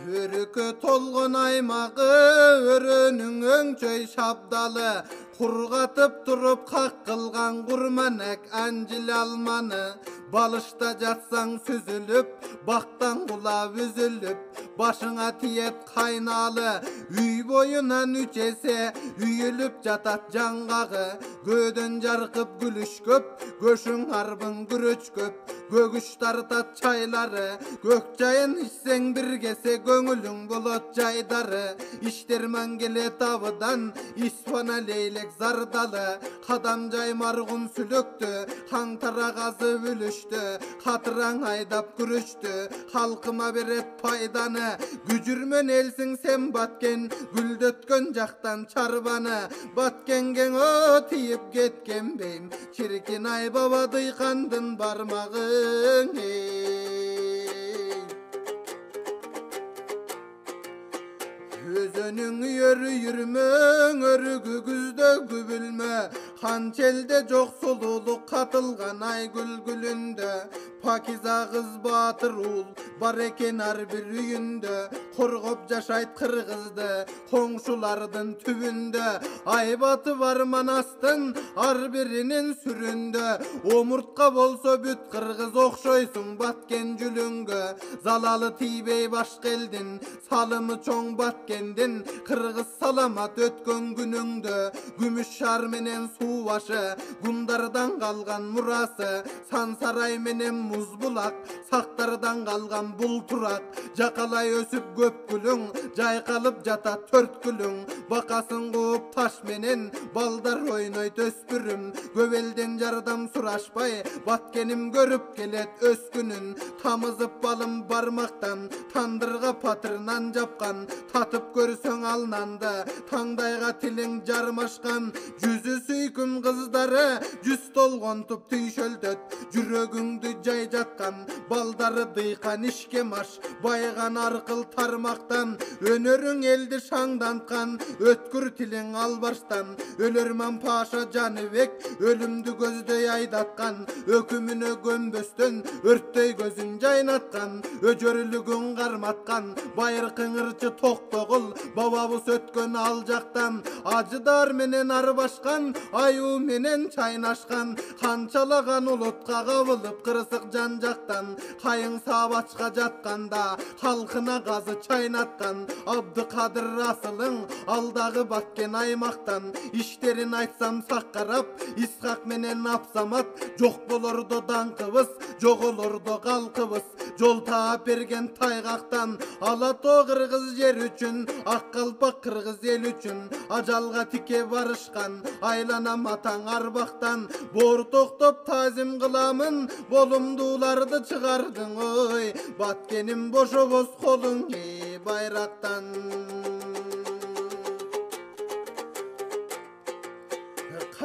Өрükö толгон аймагы өрөнүң өңчөй шабдалы Кургатып туруп как кылган курманек анжил алманы Балышта жатсаң сүзүлүп, бактан кулап үзүлүп Башыңа тиет кайналы Үй боюнан үчесе үйүлүп жатат жаңгагы Көдөн жаркып күлүш көп, көшүң арбың күрөч көп Көгүш тартат чайлары, көк жайын ичсең бир кесе көңүлүң болот жайдары Иштерман келет абыдан, испана лейлек зардалы Кадам жаймаргун сүлөктү, каңтара казып үлүштү Катыраң айдап күрүштү, халкыма берет пайданы Күжүрмөн элсиң сен баткен, гүлдөткөн жактан чарбаны Баткенге тиіп кеткен бейм, чиркин ай баба дыйкандын бармагы Өзөнүң үйөрү юрмөң, өрүгү күздө күбүлмө Канчелде жок сулуулук катылган ай күлгүлүндө Пакиза кыз баатыр ул бар экен ар бир үйүндө Коргоп жашайт кыргызды коңшулардын түбүндө Айбаты бар манастын ар биринин сүрүндө Омуртка болсо бүт кыргыз окшойсуң баткен жүлүнгө Залалы тийбей башка элдин салымы чоң баткендин Кыргыз саламат өткөн күнүңдө Күмүш шаар менен суу башы гундардан калган мурасы Сансарай менен муз булак сактардан калган бул турак Жакалай өсүп көп гүлүң жайкалып жатат төрт гүлүң Бакасын кууп таш менен балдар ойнойт өспүрүм Көп элден жардам сурашпай баткеним көрүп келет өз күнүн Тамызып балым бармактан тандырга патырнан жапкан Татып көрсөң ал нанды таңдайга тилиң жармашкан Жүзү сүйкүм кыздары жүз толгонтуп түйшөлтөт Жүрөгүңдү жай жаткан балдары дыйкан ишке маш Байган аркыл тармактан өнөрүң элди шаңданткан Өткүр тилиң албаштан өлөрман паша Жаныбек Өлүмдү көздөй айдаткан өкүмүнө көнбөстөн өрттөй көзүн жайнаткан Өжөрүлүгүн карматкан байыркың ырчы токтогул Бабабыз өткөн ал жактан ажыдар менен арбашкан Аюу менен чайнашкан Канчалаган улутка кабылып кырсык жан жактан Кайың сабачка жатканда халкына газы чайнаткан Абдыкадыр асылың алдагы баткен аймактан Иштерин айтсам саккарап Исхак менен Апсамат Жок болордо даңкыбыз жоголордо калкыбыз Жол таап берген тайгактан Ала тоо кыргыз жер үчүн ак калпак кыргыз эл үчүн Ажалга тике барышкан айланам атаң арбактан Боор токтоп тазим кыламын болумдууларды чыгардың ой Баткеним бошобоз колуң байрактан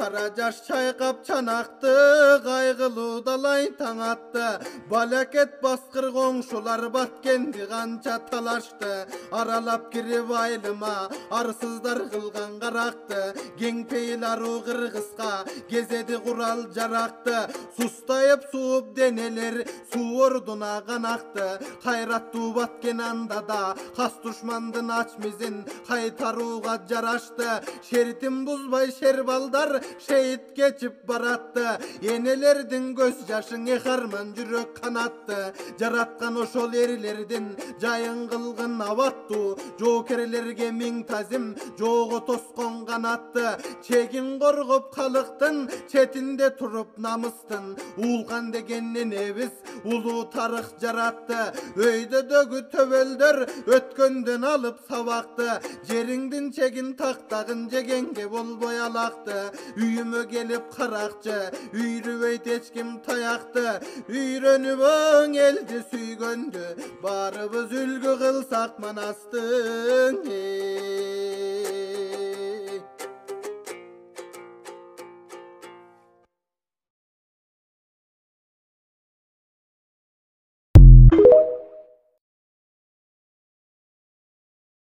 Кара жаш чайкап чанакты кайгылуу далай таң атты Балакет баскыр коңшулар баткенди канча талашты Аралап кирип айлыма арсыздар кылган каракты Кең пейил аруу кыргызга кезеди курал жаракты Сустайып сууп денелер суу ордуна канакты Кайраттуу баткен анда да кас душмандын ач мизин кайтарууга жарашты Шертин бузбай шер балдар шейит кечип баратты Энелердин көз жашың эхарман жүрөк канатты Жараткан ошол эрлердин жайын кылгын абаттуу Жоокерлерге миң тазим жого тоскон канатты Чегин коргоп калыктын четинде туруп намыстын Уулган деген энебиз улуу тарых жаратты Өйдөдөгү төбөлдөр өткөндөн алып сабакты Жериңдин чегин тактагын жегенге болбой алакты Үйүмө келип каракчы үйрүбөйт эч ким таякты Үйрөнүп оң элди сүйгөндү Барыбыз үлгү кылсак манастың